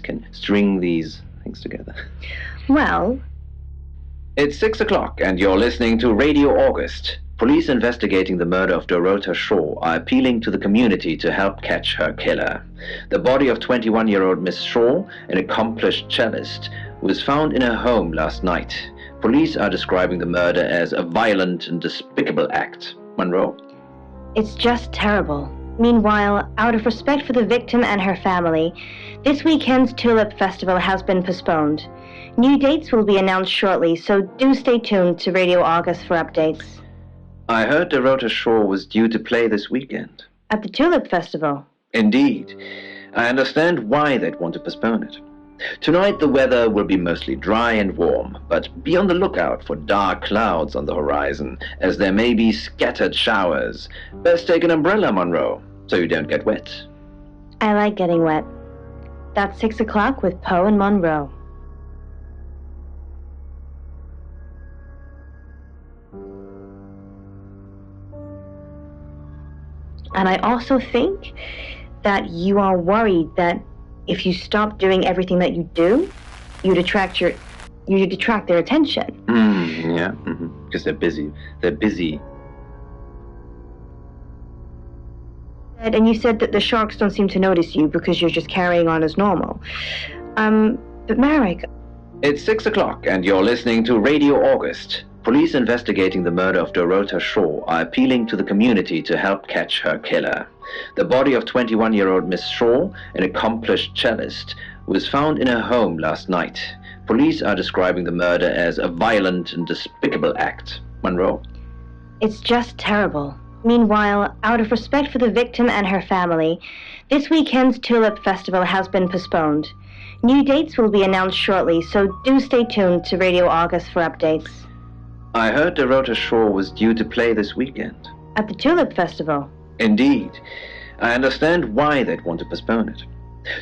can string these things together. Well, it's 6 o'clock and you're listening to Radio August. Police investigating the murder of Dorota Shaw are appealing to the community to help catch her killer. The body of 21-year-old Miss Shaw, an accomplished cellist, was found in her home last night. Police are describing the murder as a violent and despicable act. Monroe? it's just terrible. Meanwhile, out of respect for the victim and her family, this weekend's Tulip Festival has been postponed. New dates will be announced shortly, so do stay tuned to Radio August for updates. I heard Dorota Shaw was due to play this weekend. At the Tulip Festival? Indeed. I understand why they'd want to postpone it. Tonight the weather will be mostly dry and warm, but be on the lookout for dark clouds on the horizon, as there may be scattered showers. Best take an umbrella, Monroe, so you don't get wet. I like getting wet. That's 6 o'clock with Poe and Monroe. And I also think that you are worried that if you stop doing everything that you do, you'd detract their attention. Yeah, because they're busy. They're busy. And you said that the sharks don't seem to notice you because you're just carrying on as normal. But Marek... It's 6 o'clock and you're listening to Radio August. Police investigating the murder of Dorota Shaw are appealing to the community to help catch her killer. The body of 21-year-old Miss Shaw, an accomplished cellist, was found in her home last night. Police are describing the murder as a violent and despicable act. Monroe? It's just terrible. Meanwhile, out of respect for the victim and her family, this weekend's Tulip Festival has been postponed. New dates will be announced shortly, so do stay tuned to Radio August for updates. I heard Dorota Shaw was due to play this weekend. At the Tulip Festival? Indeed. I understand why they'd want to postpone it.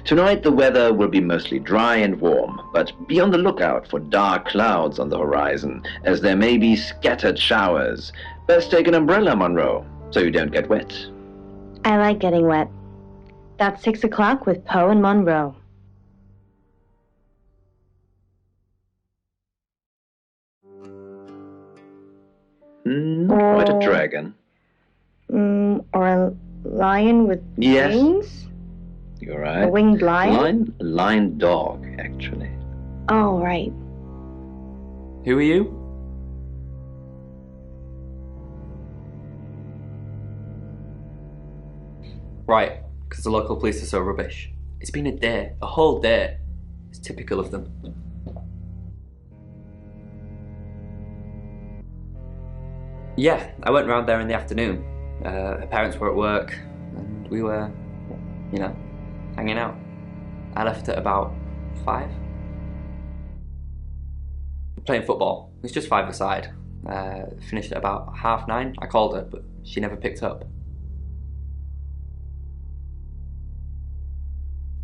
Tonight the weather will be mostly dry and warm, but be on the lookout for dark clouds on the horizon, as there may be scattered showers. Best take an umbrella, Monroe, so you don't get wet. I like getting wet. That's 6 o'clock with Poe and Monroe. Quite a dragon. Or a lion with wings? You're right. A winged lion? Lion dog, actually. Oh, right. Who are you? Right, because the local police are so rubbish. It's been a day, a whole day. It's typical of them. Yeah, I went round there in the afternoon. Her parents were at work, and we were, hanging out. I left at about 5. Playing football. It was just 5-a-side. Finished at about 9:30. I called her, but she never picked up.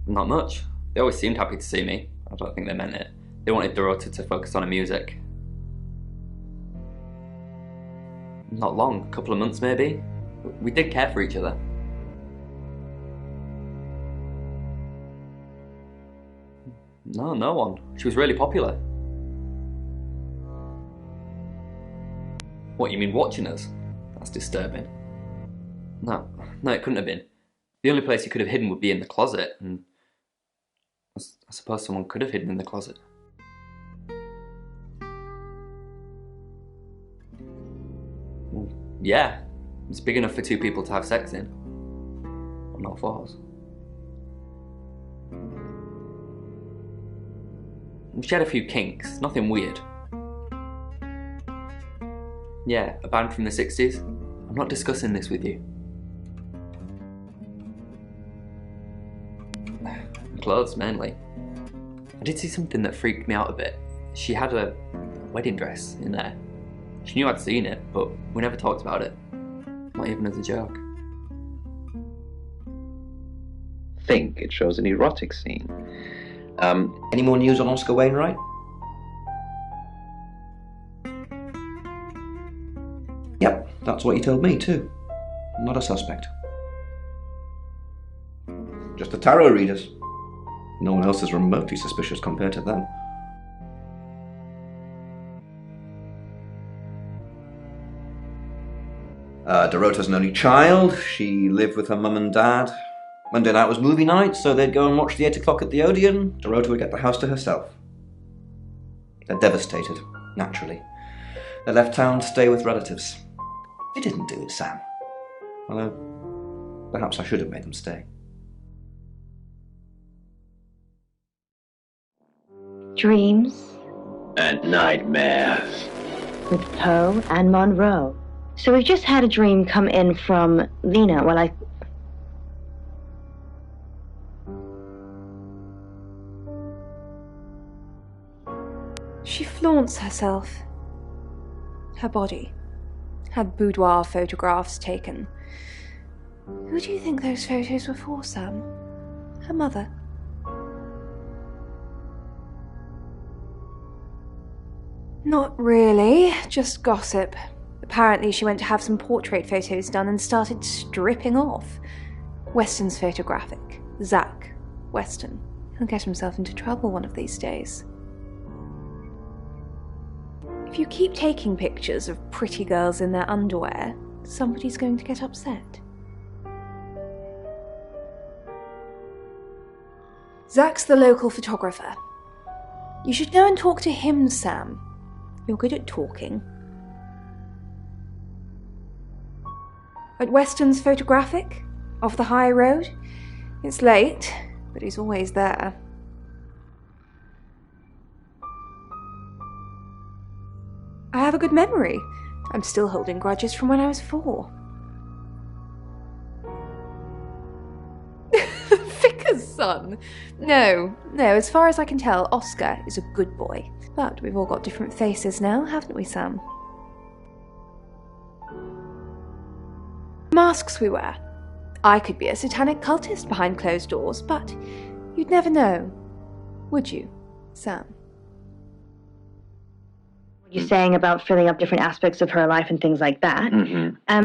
Not much. They always seemed happy to see me. I don't think they meant it. They wanted Dorota to focus on her music. Not long, a couple of months maybe. We did care for each other. No one. She was really popular. What, you mean watching us? That's disturbing. No, it couldn't have been. The only place you could have hidden would be in the closet, and I suppose someone could have hidden in the closet. Yeah, it's big enough for 2 people to have sex in. On all 4s. She had a few kinks, nothing weird. Yeah, a band from the 60s. I'm not discussing this with you. Clothes, mainly. I did see something that freaked me out a bit. She had a wedding dress in there. She knew I'd seen it, but we never talked about it. Not even as a joke. Think it shows an erotic scene. Any more news on Oscar Wainwright? Yep, that's what he told me too. Not a suspect. Just the tarot readers. No one else is remotely suspicious compared to them. Dorota's an only child. She lived with her mum and dad. Monday night was movie night, so they'd go and watch the 8 o'clock at the Odeon. Dorota would get the house to herself. They're devastated, naturally. They left town to stay with relatives. They didn't do it, Sam. Although, perhaps I should have made them stay. Dreams And nightmares. with Poe and Monroe. So we've just had a dream come in from Lena. Well, She flaunts herself. Her body. Had boudoir photographs taken. Who do you think those photos were for, Sam? Her mother? Not really, just gossip. Apparently she went to have some portrait photos done and started stripping off. Weston's photographic. Zach Weston. He'll get himself into trouble one of these days. If you keep taking pictures of pretty girls in their underwear, somebody's going to get upset. Zach's the local photographer. You should go and talk to him, Sam. You're good at talking. At Weston's photographic, off the high road. It's late, but he's always there. I have a good memory. I'm still holding grudges from when I was 4. Vicar's son? No, as far as I can tell, Oscar is a good boy. But we've all got different faces now, haven't we, Sam? Masks we wear. I could be a satanic cultist behind closed doors, but you'd never know, would you, Sam? what you're saying about filling up different aspects of her life and things like that. Mm-hmm.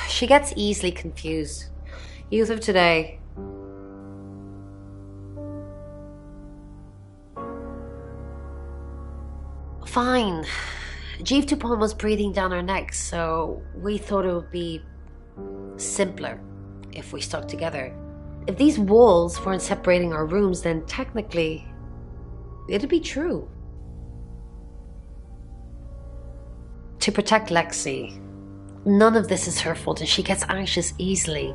She gets easily confused. Youth of today. Fine. Jeeve Dupont was breathing down our necks, so we thought it would be simpler if we stuck together. If these walls weren't separating our rooms, then technically it'd be true. To protect Lexi. None of this is her fault, and she gets anxious easily.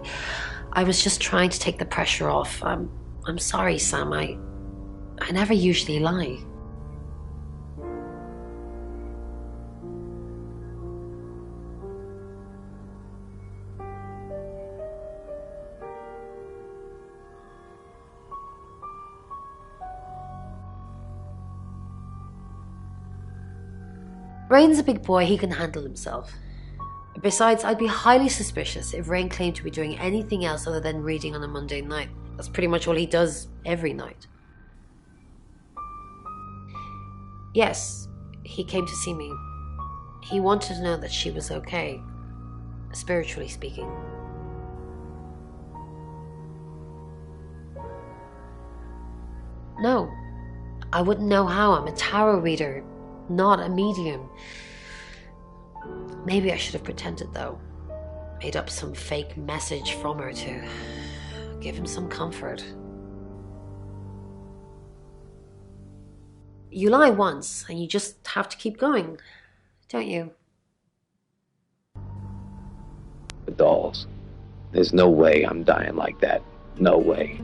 I was just trying to take the pressure off. I'm sorry, Sam. I never usually lie. Rain's a big boy. He can handle himself. Besides, I'd be highly suspicious if Rain claimed to be doing anything else other than reading on a Monday night. That's pretty much all he does every night. Yes, he came to see me. He wanted to know that she was okay, spiritually speaking. No, I wouldn't know how. I'm a tarot reader, not a medium. Maybe I should have pretended, though. Made up some fake message from her to give him some comfort. You lie once, and you just have to keep going, don't you? The dolls. There's no way I'm dying like that. No way.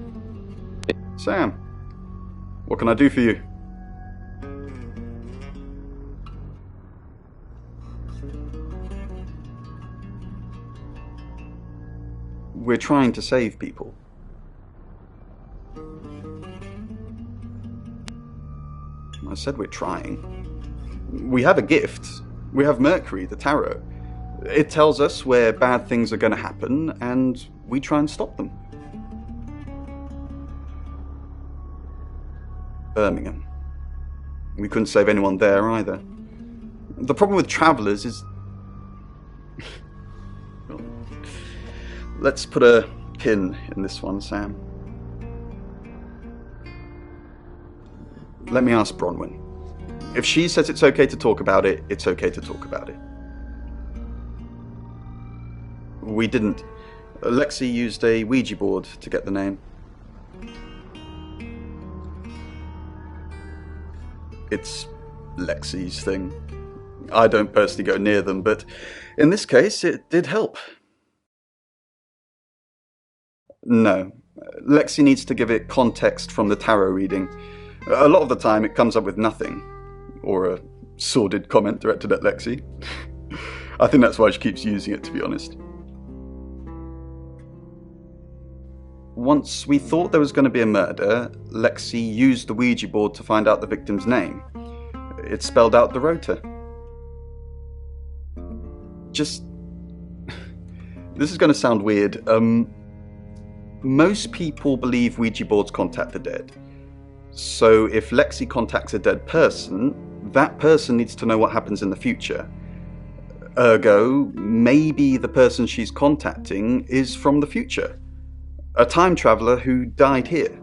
Sam, what can I do for you? We're trying to save people. I said we're trying. We have a gift. We have Mercury, the tarot. It tells us where bad things are going to happen, and we try and stop them. Birmingham. We couldn't save anyone there either. The problem with travellers is Let's put a pin in this one, Sam. Let me ask Bronwyn. If she says it's okay to talk about it, it's okay to talk about it. We didn't. Lexi used a Ouija board to get the name. It's Lexi's thing. I don't personally go near them, but in this case, it did help. No. Lexi needs to give it context from the tarot reading. A lot of the time, it comes up with nothing. Or a sordid comment directed at Lexi. I think that's why she keeps using it, to be honest. Once we thought there was going to be a murder, Lexi used the Ouija board to find out the victim's name. It spelled out the rota. Just... This is going to sound weird. Most people believe Ouija boards contact the dead. So if Lexi contacts a dead person, that person needs to know what happens in the future. Ergo, maybe the person she's contacting is from the future. A time traveller who died here.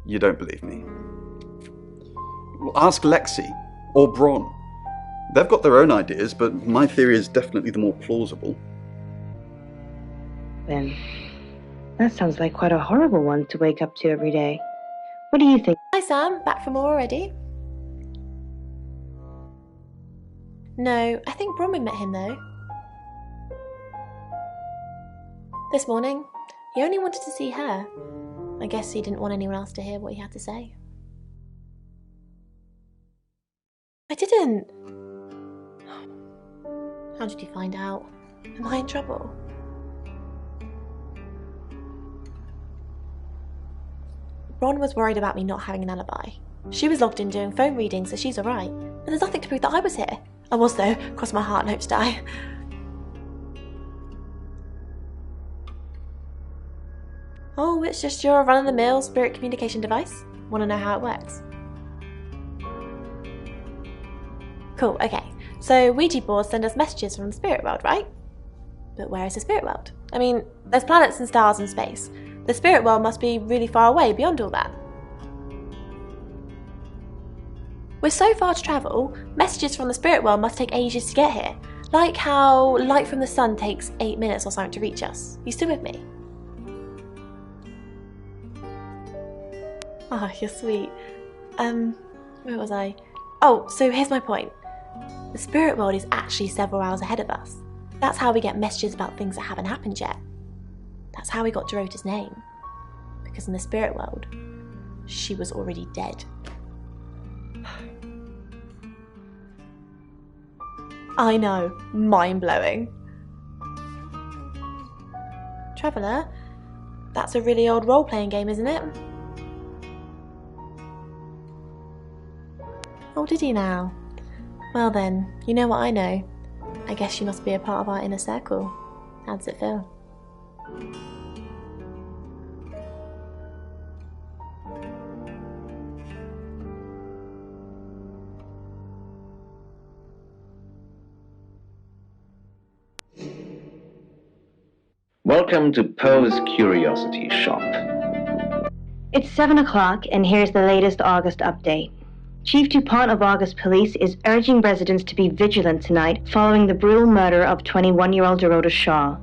You don't believe me? Well, ask Lexi or Bron. They've got their own ideas, but my theory is definitely the more plausible. Then, that sounds like quite a horrible one to wake up to every day. What do you think? Hi Sam, back for more already? No, I think Bronwyn met him though. This morning. He only wanted to see her. I guess he didn't want anyone else to hear what he had to say. I didn't. How did you find out? Am I in trouble? Ron was worried about me not having an alibi. She was logged in doing phone readings, so she's alright. And there's nothing to prove that I was here. I was though, cross my heart and hope to die. Oh, it's just your run-of-the-mill spirit communication device? Want to know how it works? Cool, okay. So Ouija boards send us messages from the spirit world, right? But where is the spirit world? I mean, there's planets and stars in space. The spirit world must be really far away beyond all that. With so far to travel, messages from the spirit world must take ages to get here. Like how light from the sun takes 8 minutes or something to reach us. You still with me? Oh, you're sweet. Where was I? Oh, so here's my point. The spirit world is actually several hours ahead of us. That's how we get messages about things that haven't happened yet. That's how we got Dorota's name. Because in the spirit world, she was already dead. I know, mind-blowing. Traveller, that's a really old role-playing game, isn't it? Oh, did he now? Well then, you know what I know. I guess you must be a part of our inner circle. How does it feel? Welcome to Poe's Curiosity Shop. It's 7 o'clock, and here's the latest August update. Chief DuPont of August Police is urging residents to be vigilant tonight following the brutal murder of 21-year-old Dorota Shaw.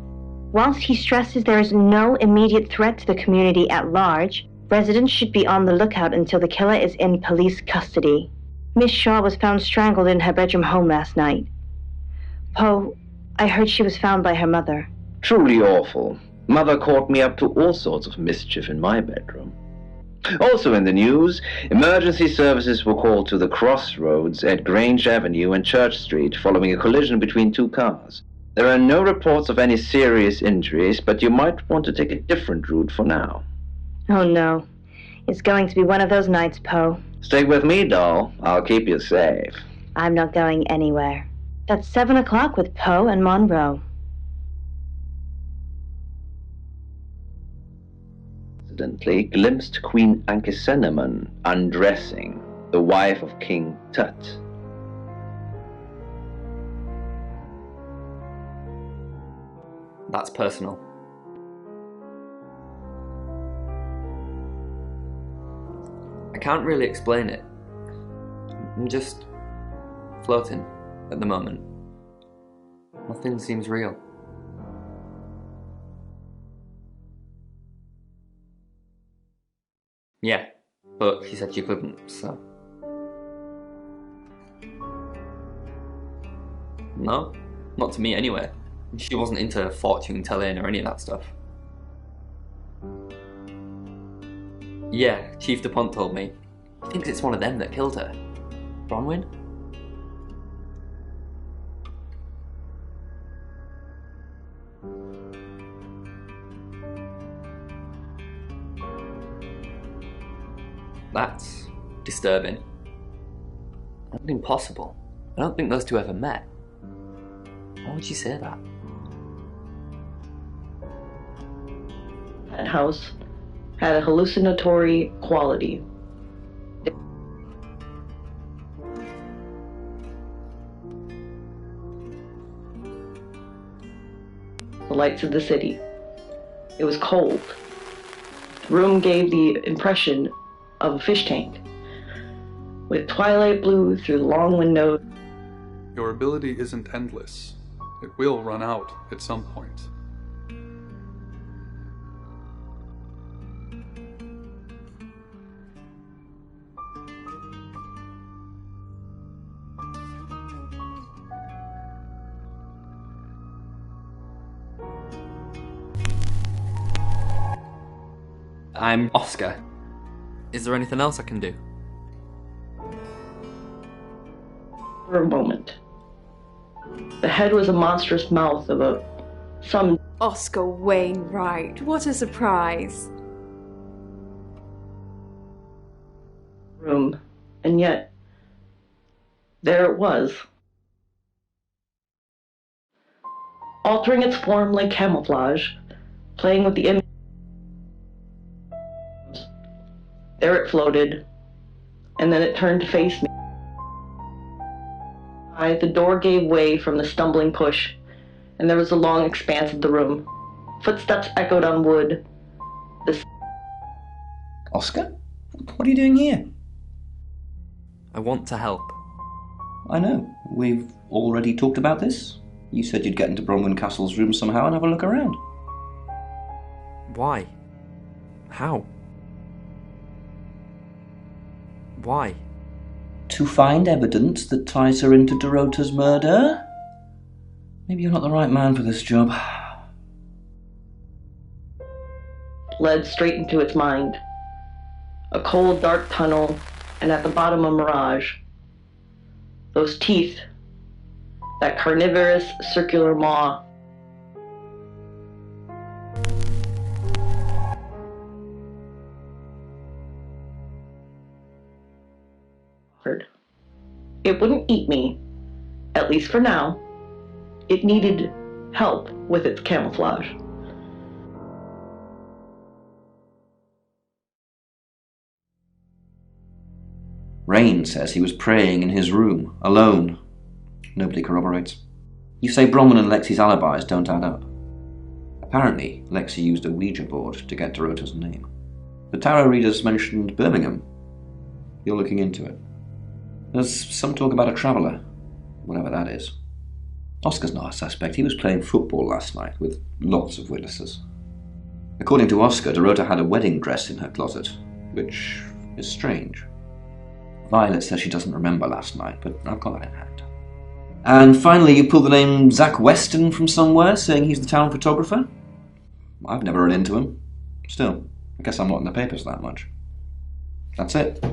Whilst he stresses there is no immediate threat to the community at large, residents should be on the lookout until the killer is in police custody. Miss Shaw was found strangled in her bedroom home last night. Poe, I heard she was found by her mother. Truly awful. Mother caught me up to all sorts of mischief in my bedroom. Also in the news, emergency services were called to the crossroads at Grange Avenue and Church Street following a collision between two cars. There are no reports of any serious injuries, but you might want to take a different route for now. Oh no. It's going to be one of those nights, Poe. Stay with me, doll. I'll keep you safe. I'm not going anywhere. That's 7 o'clock with Poe and Monroe. accidentally glimpsed Queen Anchisenamun undressing, the wife of King Tut. That's personal. I can't really explain it. I'm just floating at the moment. Nothing seems real. Yeah, but she said she couldn't, so... No, not to me anyway. She wasn't into fortune telling or any of that stuff. Yeah, Chief DuPont told me. He thinks it's one of them that killed her. Bronwyn? That's disturbing. That's impossible. I don't think those two ever met. Why would you say that? That house had a hallucinatory quality. The lights of the city. It was cold. The room gave the impression of a fish tank, with twilight blue through the long windows. Your ability isn't endless. It will run out at some point. I'm Oscar. Is there anything else I can do? For a moment. The head was a monstrous mouth of some Oscar Wainwright, what a surprise. room, and yet there it was, altering its form like camouflage, playing with the image. There it floated, and then it turned to face me. The door gave way from the stumbling push, and there was a long expanse of the room. Footsteps echoed on wood. Oscar? What are you doing here? I want to help. I know. We've already talked about this. You said you'd get into Bronwyn Castle's room somehow and have a look around. Why? How? Why? To find evidence that ties her into Dorota's murder? Maybe you're not the right man for this job. Led straight into its mind. A cold, dark tunnel, and at the bottom a mirage. Those teeth, that carnivorous circular maw. It wouldn't eat me, at least for now. It needed help with its camouflage. Rain says he was praying in his room, alone. Nobody corroborates. You say Bronwyn and Lexi's alibis don't add up. Apparently, Lexi used a Ouija board to get Dorota's name. The tarot readers mentioned Birmingham. You're looking into it. There's some talk about a traveller, whatever that is. Oscar's not a suspect. He was playing football last night with lots of witnesses. According to Oscar, Dorota had a wedding dress in her closet, which is strange. Violet says she doesn't remember last night, but I've got that in hand. And finally, you pulled the name Zach Weston from somewhere, saying he's the town photographer? I've never run into him. Still, I guess I'm not in the papers that much. That's it.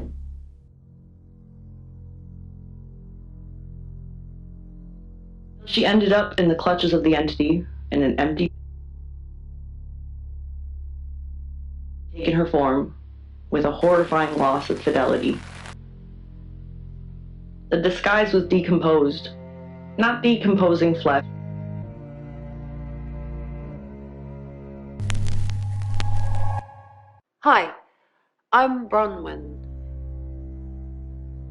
She ended up in the clutches of the entity in an empty, taken her form with a horrifying loss of fidelity. The disguise was decomposed, not decomposing flesh. Hi, I'm Bronwyn.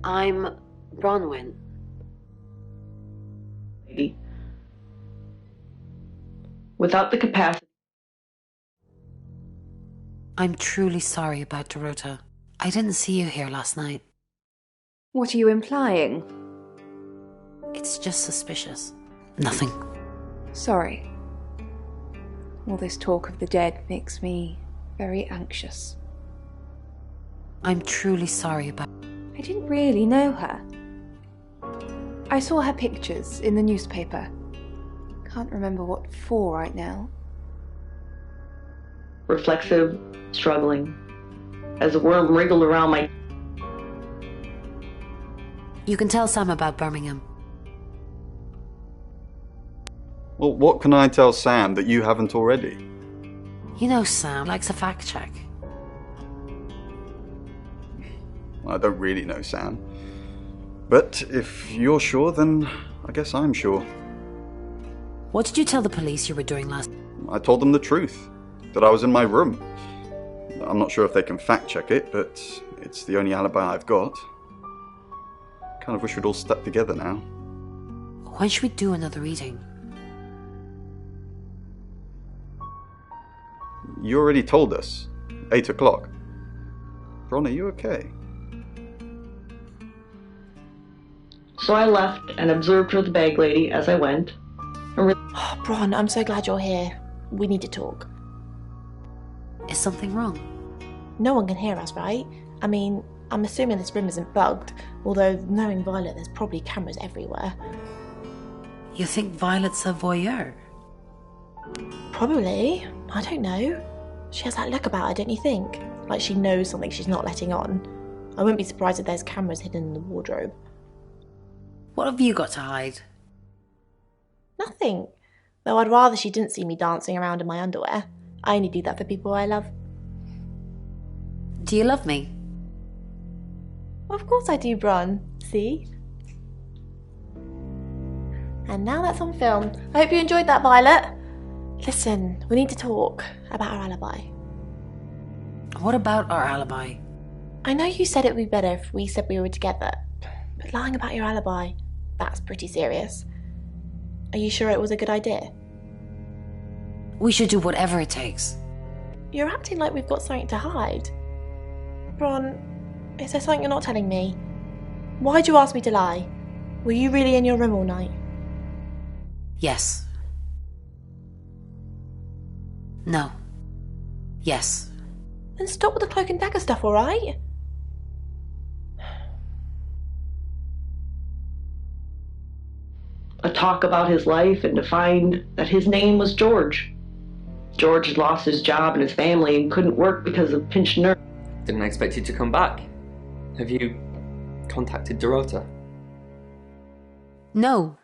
I'm Bronwyn. Lady. Without the capacity. I'm truly sorry about Dorota. I didn't see you here last night. What are you implying? It's just suspicious. Nothing. Sorry. All this talk of the dead makes me very anxious. I'm truly sorry about... I didn't really know her. I saw her pictures in the newspaper. Can't remember what for right now. Reflexive, struggling. As a worm wriggled around my... You can tell Sam about Birmingham. Well, what can I tell Sam that you haven't already? You know Sam likes a fact check. I don't really know Sam. But if you're sure, then I guess I'm sure. What did you tell the police you were doing last... I told them the truth. That I was in my room. I'm not sure if they can fact check it, but it's the only alibi I've got. Kind of wish we'd all stuck together now. When should we do another reading? You already told us. 8 o'clock. Ron, are you okay? So I left and observed her, the bag lady, as I went. Oh, Bron, I'm so glad you're here. We need to talk. Is something wrong? No one can hear us, right? I mean, I'm assuming this room isn't bugged, although knowing Violet, there's probably cameras everywhere. You think Violet's a voyeur? Probably. I don't know. She has that look about her, don't you think? Like she knows something she's not letting on. I wouldn't be surprised if there's cameras hidden in the wardrobe. What have you got to hide? Nothing. Though I'd rather she didn't see me dancing around in my underwear. I only do that for people I love. Do you love me? Of course I do, Bron. See? And now that's on film. I hope you enjoyed that, Violet. Listen, we need to talk about our alibi. What about our alibi? I know you said it would be better if we said we were together, but lying about your alibi, that's pretty serious. Are you sure it was a good idea? We should do whatever it takes. You're acting like we've got something to hide. Bron, is there something you're not telling me? Why'd you ask me to lie? Were you really in your room all night? Yes. No. Yes. Then stop with the cloak and dagger stuff, alright? A talk about his life and to find that his name was George. George had lost his job and his family and couldn't work because of pinched nerves. Didn't expect you to come back. Have you contacted Dorota? No.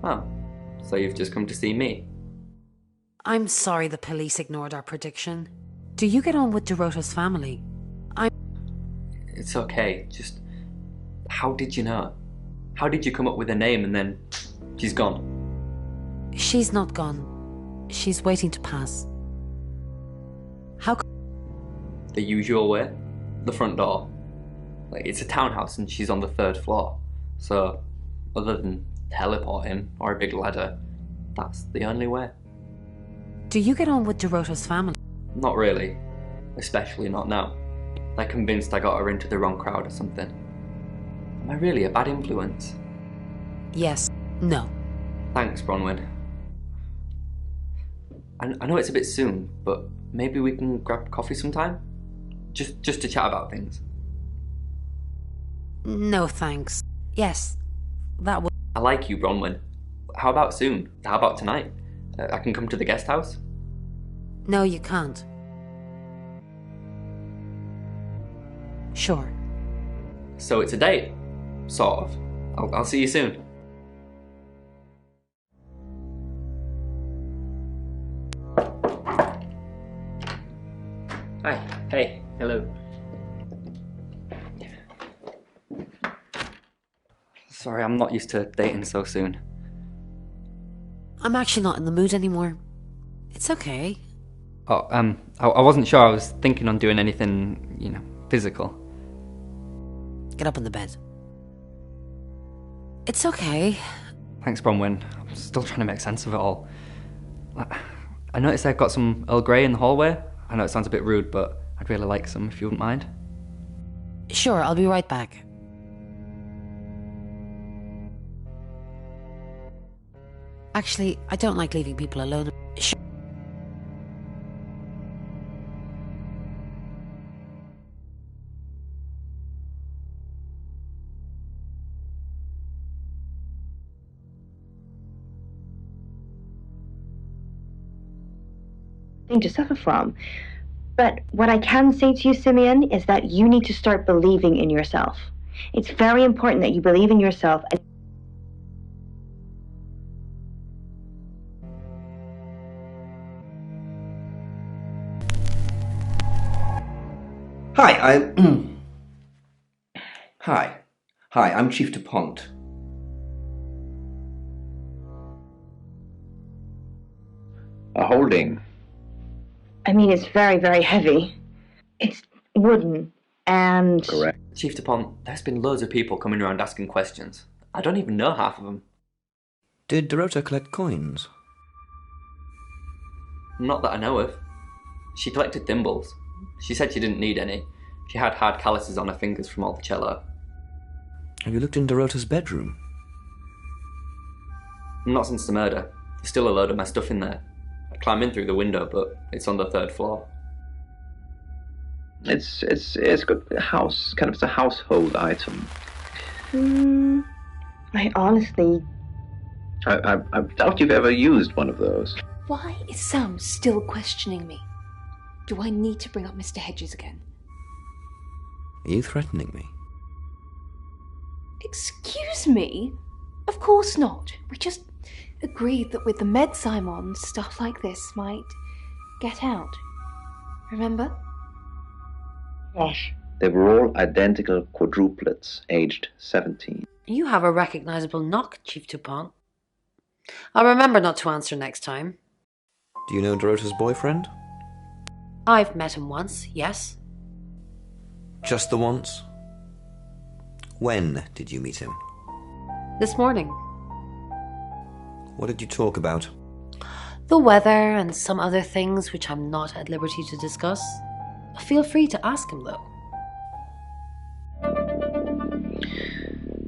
Oh, so you've just come to see me? I'm sorry the police ignored our prediction. Do you get on with Dorota's family? It's okay, just... How did you know? How did you come up with a name and then... she's gone? She's not gone. She's waiting to pass. How come? The usual way? The front door. Like, it's a townhouse and she's on the 3rd floor. So, other than teleporting or a big ladder, that's the only way. Do you get on with Dorota's family? Not really. Especially not now. They're convinced I got her into the wrong crowd or something. Am I really a bad influence? Yes. No. Thanks, Bronwyn. I know it's a bit soon, but maybe we can grab coffee sometime? Just to chat about things. No, thanks. Yes, that would... I like you, Bronwyn. How about soon? How about tonight? I can come to the guest house? No, you can't. Sure. So it's a date? Sort of. I'll see you soon. Hi. Hey. Hello. Sorry, I'm not used to dating so soon. I'm actually not in the mood anymore. It's okay. Oh, I wasn't sure I was thinking on doing anything, physical. Get up on the bed. It's okay. Thanks, Bronwyn. I'm still trying to make sense of it all. I noticed I've got some Earl Grey in the hallway. I know it sounds a bit rude, but I'd really like some if you wouldn't mind. Sure, I'll be right back. Actually, I don't like leaving people alone. Sure. Thing to suffer from. But what I can say to you, Simeon, is that you need to start believing in yourself. It's very important that you believe in yourself. Hi, Hi, I'm Chief DuPont. A holding. I mean, it's very, very heavy. It's wooden, and... Correct. Chief DuPont, there's been loads of people coming around asking questions. I don't even know half of them. Did Dorota collect coins? Not that I know of. She collected thimbles. She said she didn't need any. She had hard calluses on her fingers from all the cello. Have you looked in Dorota's bedroom? Not since the murder. There's still a load of my stuff in there. I'd climb in through the window, but it's on the 3rd floor. It's got a house, kind of it's a household item. I honestly... I doubt you've ever used one of those. Why is Sam still questioning me? Do I need to bring up Mr. Hedges again? Are you threatening me? Excuse me? Of course not. We just agreed that with the meds I'm on, stuff like this might get out. Remember? Gosh. They were all identical quadruplets, aged 17. You have a recognizable knock, Chief DuPont. I'll remember not to answer next time. Do you know Dorota's boyfriend? I've met him once, yes. Just the once? When did you meet him? This morning. What did you talk about? The weather and some other things which I'm not at liberty to discuss. Feel free to ask him, though.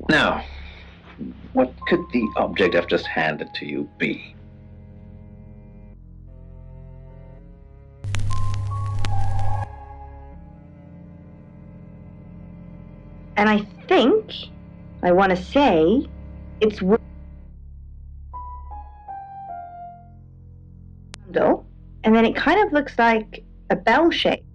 Now, what could the object I've just handed to you be? And I think, I want to say, it's candle, and then it kind of looks like a bell shape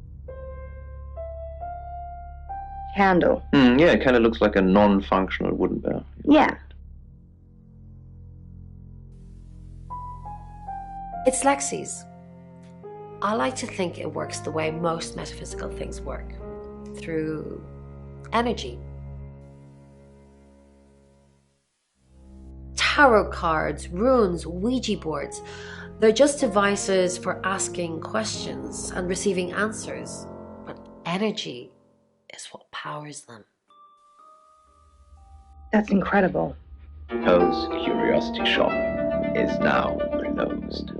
candle. Yeah, it kind of looks like a non-functional wooden bell. Yeah. It's Lexi's. I like to think it works the way most metaphysical things work. Through energy. Tarot cards, runes, Ouija boards. They're just devices for asking questions and receiving answers. But energy is what powers them. That's incredible. Poe's curiosity shop is now closed.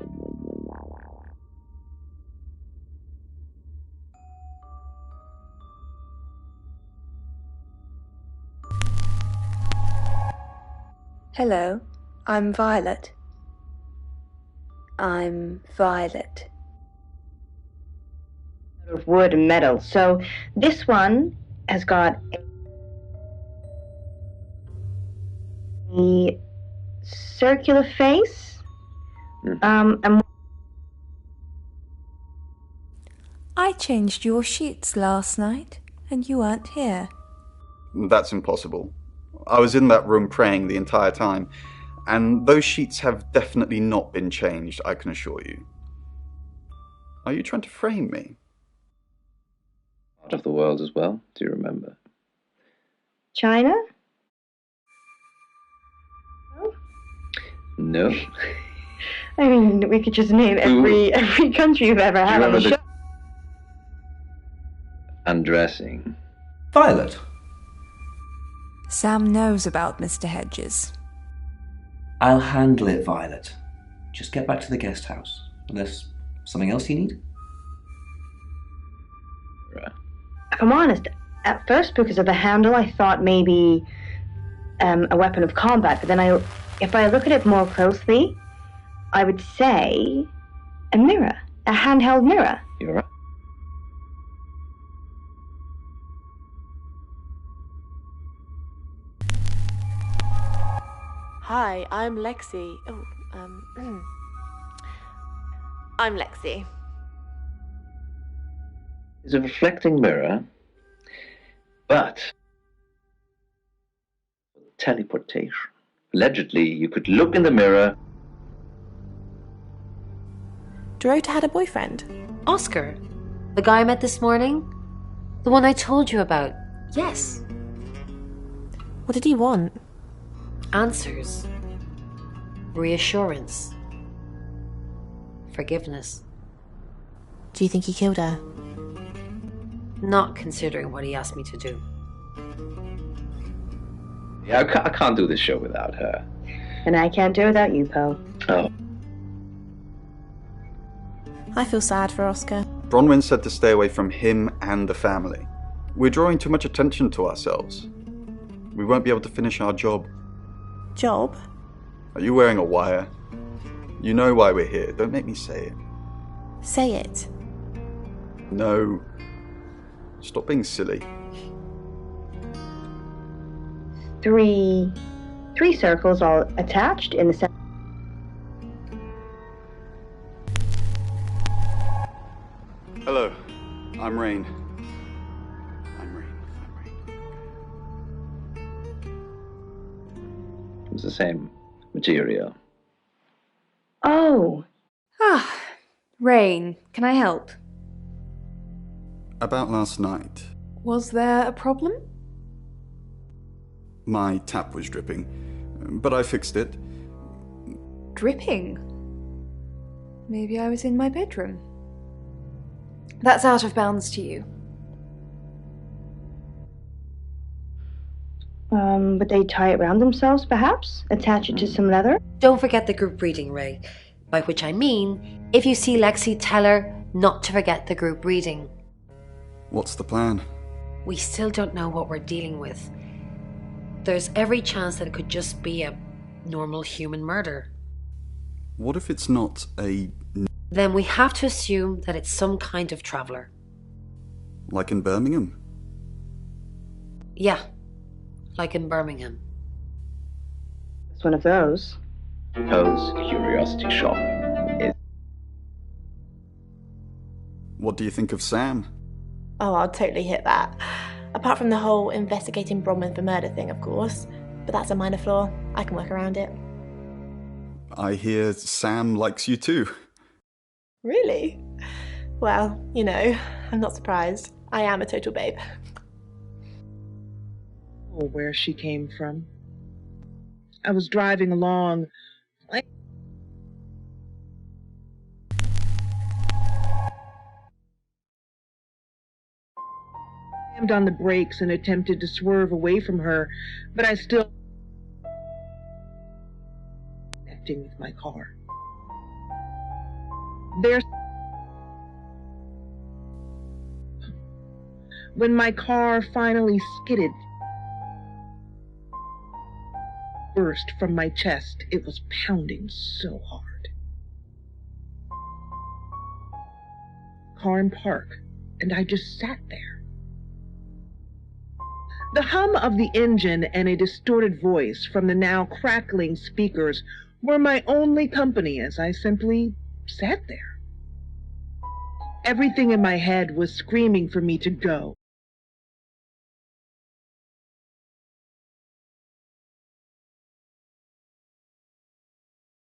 Hello, I'm Violet. I'm Violet. Of wood and metal. So this one has got a circular face. And I changed your sheets last night, and you weren't here. That's impossible. I was in that room praying the entire time, and those sheets have definitely not been changed, I can assure you. Are you trying to frame me? Part of the world as well, do you remember? China? No. I mean, we could just name every country you've ever had on the show. Undressing. Violet. Sam knows about Mr. Hedges. I'll handle it, Violet. Just get back to the guest house. Unless something else you need? If I'm honest, at first because of the handle, I thought maybe a weapon of combat. But then if I look at it more closely, I would say a mirror, a handheld mirror. You're right. Hi, I'm Lexi. I'm Lexi. It's a reflecting mirror, but teleportation. Allegedly, you could look in the mirror. Dorota had a boyfriend. Oscar, the guy I met this morning? The one I told you about. Yes. What did he want? Answers. Reassurance. Forgiveness. Do you think he killed her? Not considering what he asked me to do. Yeah, I can't do this show without her. And I can't do it without you, Poe. Oh. I feel sad for Oscar. Bronwyn said to stay away from him and the family. We're drawing too much attention to ourselves. We won't be able to finish our job. Job? Are you wearing a wire? You know why we're here. Don't make me say it. Say it. No. Stop being silly. Three circles all attached in the center. Hello. I'm Rain. It was the same material. Oh. Rain, can I help? About last night. Was there a problem? My tap was dripping, but I fixed it. Dripping? Maybe I was in my bedroom. That's out of bounds to you. Would they tie it around themselves, perhaps? Attach it to some leather? Don't forget the group reading, Ray. By which I mean, if you see Lexi, tell her not to forget the group reading. What's the plan? We still don't know what we're dealing with. There's every chance that it could just be a normal human murder. What if it's not a... Then we have to assume that it's some kind of traveller. Like in Birmingham? Yeah, like in Birmingham. It's one of those. Poe's Curiosity Shop is... What do you think of Sam? Oh, I'll totally hit that. Apart from the whole investigating Bronwyn for murder thing, of course. But that's a minor flaw. I can work around it. I hear Sam likes you too. Really? Well, you know, I'm not surprised. I am a total babe. Or where she came from. I was driving along. I slammed on the brakes and attempted to swerve away from her, but I still connecting with my car. When my car finally skidded, burst from my chest, it was pounding so hard. Car in park, and I just sat there. The hum of the engine and a distorted voice from the now crackling speakers were my only company as I simply sat there. Everything in my head was screaming for me to go.